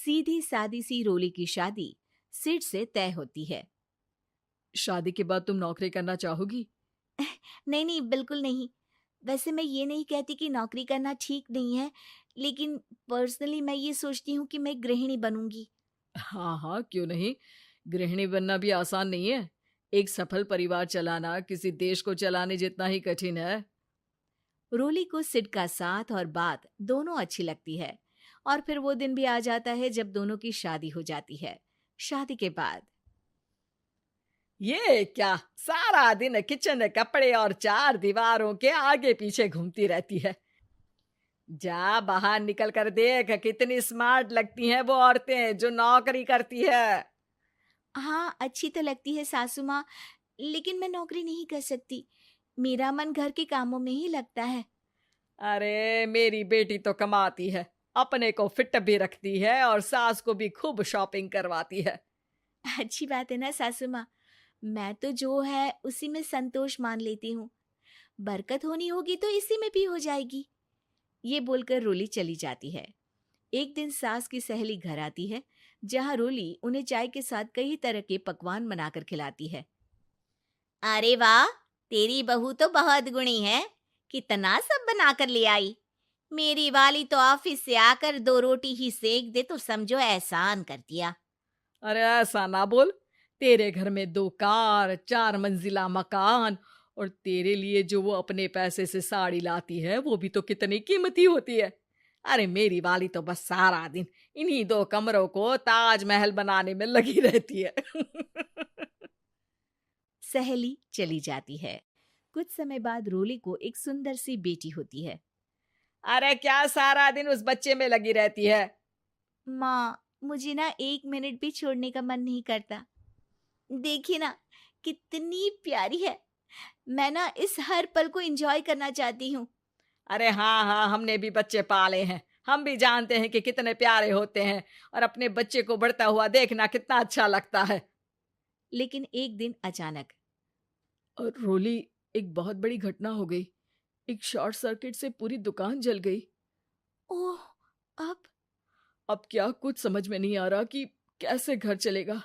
सीधी सादी सी रोली की शादी सिड से तय होती है। शादी के बाद तुम नौकरी करना चाहोगी? नहीं नहीं, बिल्कुल नहीं। वैसे मैं ये नहीं कहती कि नौकरी करना ठीक नहीं है, लेकिन पर्सनली मैं ये सोचती हूँ कि मैं गृहिणी बनूंगी। हाँ हाँ, क्यों नहीं। गृहिणी बनना भी आसान नहीं है। एक सफल परिवार चलाना किसी देश को चलाने जितना ही कठिन है। रोली को सिड का साथ और बात दोनों अच्छी लगती है, और फिर वो दिन भी आ जाता है जब दोनों की शादी हो जाती है। शादी के बाद ये क्या, सारा दिन किचन कपड़े और चार दीवारों के आगे पीछे घूमती रहती है। जा बाहर निकल कर देख, कितनी स्मार्ट लगती हैं वो औरतें जो नौकरी करती है। हाँ, अच्छी तो लगती है सासू माँ, लेकिन मैं नौकरी नहीं कर सकती। मेरा मन घर के कामों में ही लगता है। अरे मेरी बेटी तो कमाती है, अपने को फिट भी रखती है और सास को भी खूब शॉपिंग करवाती है। अच्छी बात है ना सासू माँ। मैं तो जो है उसी में संतोष मान लेती हूँ। बरकत होनी होगी तो इसी में भी हो जाएगी। ये बोलकर रोली चली जाती है। एक दिन सास की सहेली घर आती है, जहाँ रोली उन्हें चाय के साथ कई तरह के पकवान बनाकर खिलाती है। अरे वाह, तेरी बहू तो बहुत गुणी है। कितना सब बनाकर ले आई। मेरी वाली तो ऑफिस से आकर 2 रोटी ही सेक दे तो समझो एहसान कर दिया। अरे ऐसा ना बोल। तेरे घर में 2 कार, 4 मंजिला मकान, और तेरे लिए जो वो अपने पैसे से साड़ी लाती है वो भी तो कितनी कीमती होती है। अरे मेरी वाली तो बस सारा दिन इन्हीं 2 कमरों को ताजमहल बनाने में लगी रहती है। सहेली चली जाती है। कुछ समय बाद रोली को एक सुंदर सी बेटी होती है। अरे क्या सारा दिन उस बच्चे में लगी रहती है। माँ, मुझे ना 1 मिनट भी छोड़ने का मन नहीं करता। देखिए ना, कितनी प्यारी है। मैं ना इस हर पल को एंजॉय करना चाहती हूँ। अरे हाँ हाँ, हमने भी बच्चे पाले हैं, हम भी जानते हैं कि कितने प्यारे होते हैं, और अपने बच्चे को बढ़ता हुआ देखना कितना अच्छा लगता है। लेकिन एक दिन अचानक और रोली, एक बहुत बड़ी घटना हो गई। एक शॉर्ट सर्किट से पूरी दुकान जल गई। ओह, अब अब क्या कुछ समझ में नहीं आ रहा कि कैसे घर चलेगा।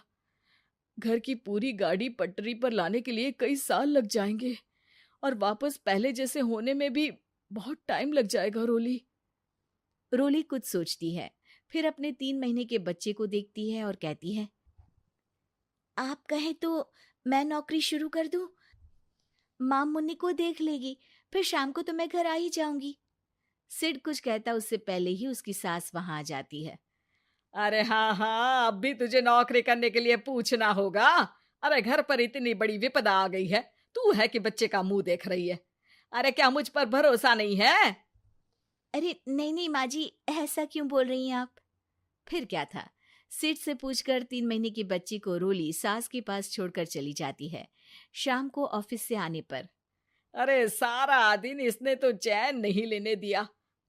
घर की पूरी गाड़ी पटरी पर लाने के लिए कई साल लग जाएंगे, और वापस पहले जैसे होने में भी बहुत टाइम लग जाएगा। रोली रोली कुछ सोचती है, फिर अपने 3 महीने के बच्चे को देखती है और कहती है, आप कहें तो मैं नौकरी शुरू कर दूं? माँ मुन्नी को देख लेगी, फिर शाम को तो मैं घर आ ही जाऊंगी। सिड कुछ कहता उससे पहले ही उसकी सास वहां आ जाती है। अरे हाँ हाँ, अब भी तुझे नौकरी करने के लिए पूछना होगा। अरे घर पर इतनी बड़ी विपदा आ गई है, तू है कि बच्चे का मुंह देख रही है। अरे क्या मुझ पर भरोसा नहीं है? अरे नहीं नहीं माँ जी, ऐसा क्यों बोल रही हैं आप? फिर क्या था, सिड से पूछकर 3 महीने की बच्ची को रोली सास के पास छोड़कर चली जाती है। शाम को ऑफिस से आने पर अरे सारा दिन इसने तो चैन नहीं लेने दिया,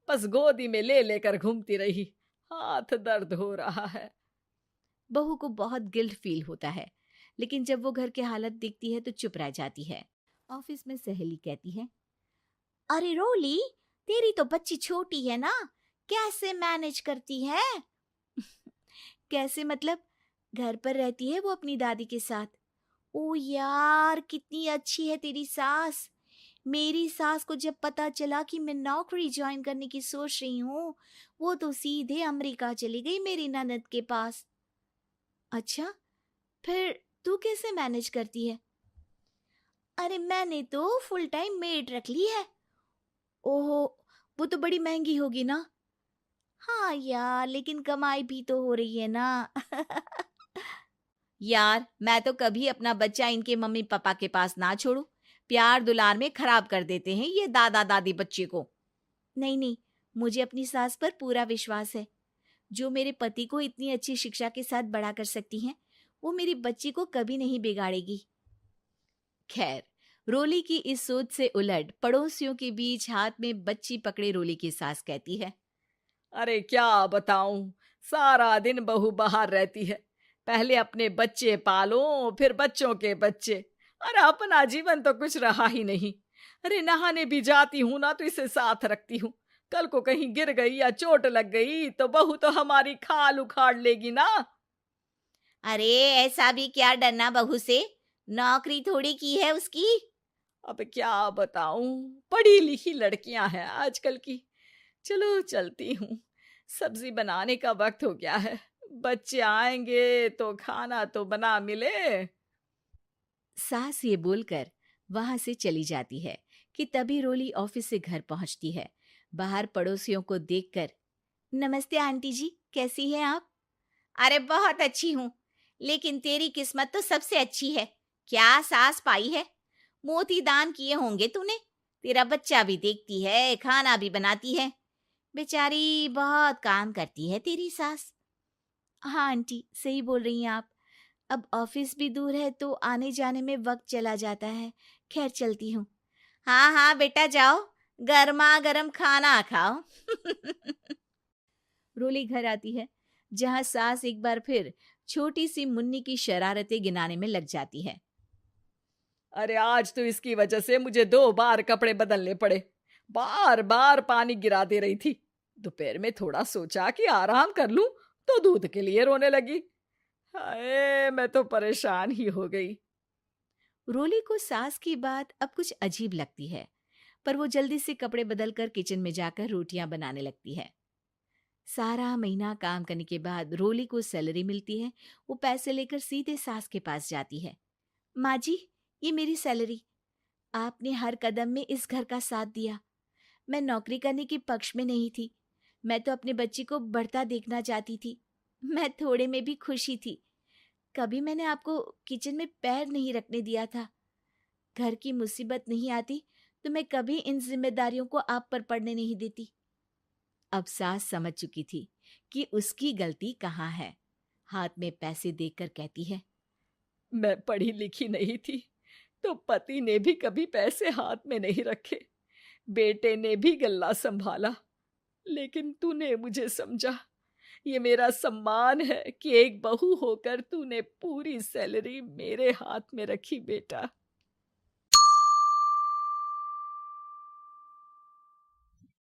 बस गोदी में ले लेकर घूमती रही। हाथ दर्द हो रहा है। बहू को बहुत गिल्ट फील होता है, लेकिन जब वो घर की हालत देखती है तो चुप रह जाती है। ऑफिस में सहेली कहती है, अरे रोली, तेरी तो बच्ची छोटी है ना, कैसे मैनेज करती है? कैसे मतलब? घर पर रहती है वो अपनी दादी के साथ। ओ यार, कितनी अच्छी है तेरी सास। मेरी सास को जब पता चला कि मैं नौकरी ज्वाइन करने की सोच रही हूँ, वो तो सीधे अमेरिका चली गई मेरी ननद के पास। अच्छा, फिर तू कैसे मैनेज करती है? अरे मैंने तो फुल टाइम मेड रख ली है। ओहो, वो तो बड़ी महंगी होगी ना? हाँ यार, लेकिन कमाई भी तो हो रही है ना। यार, मैं तो कभी अपना बच्चा इनके मम्मी पापा के पास ना छोड़ू। प्यार दुलार में खराब कर देते हैं ये दादा दादी बच्चे को। नहीं नहीं, मुझे अपनी सास पर पूरा विश्वास है। जो मेरे पति को इतनी अच्छी शिक्षा के साथ बड़ा कर सकती हैं, वो मेरी बच्ची को कभी नहीं बिगाड़ेगी। खैर, रोली की इस सोच से उलट पड़ोसियों के बीच हाथ में बच्ची पकड़े रोली की सास कहती है, अरे क्या बताऊं, सारा दिन बहू बाहर रहती है। पहले अपने बच्चे पालो, फिर बच्चों के बच्चे। अरे अपना जीवन तो कुछ रहा ही नहीं। अरे नहाने भी जाती हूं ना तो इसे साथ रखती हूँ, कल को कहीं गिर गई या चोट लग गई तो बहू तो हमारी खाल उखाड़ लेगी ना। अरे ऐसा भी क्या डरना बहू से, नौकरी थोड़ी की है उसकी। अब क्या बताऊं, पढ़ी लिखी लड़कियां हैं आजकल की। चलो चलती हूँ, सब्जी बनाने का वक्त हो गया है। बच्चे आएंगे तो खाना तो बना मिले। सास ये बोलकर वहां से चली जाती है कि तभी रोली ऑफिस से घर पहुंचती है। बाहर पड़ोसियों को देखकर, नमस्ते आंटी जी, कैसी हैं आप? अरे बहुत अच्छी हूँ, लेकिन तेरी किस्मत तो सबसे अच्छी है। क्या सास पाई है, मोती दान किए होंगे तूने। तेरा बच्चा भी देखती है, खाना भी बनाती है। बेचारी बहुत काम करती है तेरी सास। हाँ आंटी, सही बोल रही हैं आप। अब ऑफिस भी दूर है तो आने जाने में वक्त चला जाता है। खैर चलती हूँ। हाँ हाँ बेटा जाओ, गर्मा गर्म खाना खाओ। रोली घर आती है, जहाँ सास एक बार फिर छोटी सी मुन्नी की शरारतें गिनाने में लग जाती है। अरे आज तो इसकी वजह से मुझे 2 बार कपड़े बदलने पड़े। बार बार पानी गिरा दे रही थी। दोपहर में थोड़ा सोचा कि आराम कर लूं तो दूध के लिए रोने लगी। हाय, मैं तो परेशान ही हो गई। रोली को सास की बात अब कुछ अजीब लगती है, पर वो जल्दी से कपड़े बदलकर किचन में जाकर रोटियां बनाने लगती है। सारा महीना काम करने के बाद रोली को सैलरी मिलती है। वो पैसे लेकर सीधे सास के पास जाती है। माँ जी, ये मेरी सैलरी। आपने हर कदम में इस घर का साथ दिया। मैं नौकरी करने के पक्ष में नहीं थी। मैं तो अपने बच्चे को बढ़ता देखना चाहती थी। मैं थोड़े में भी खुशी थी। कभी मैंने आपको किचन में पैर नहीं रखने दिया था। घर की मुसीबत नहीं आती तो मैं कभी इन जिम्मेदारियों को आप पर पड़ने नहीं देती। अब सास समझ चुकी थी कि उसकी गलती कहाँ है। हाथ में पैसे देखकर कहती है, मैं पढ़ी लिखी नहीं थी तो पति ने भी कभी पैसे हाथ में नहीं रखे। बेटे ने भी गल्ला संभाला, लेकिन तूने मुझे समझा। ये मेरा सम्मान है कि एक बहू होकर तूने पूरी सैलरी मेरे हाथ में रखी बेटा।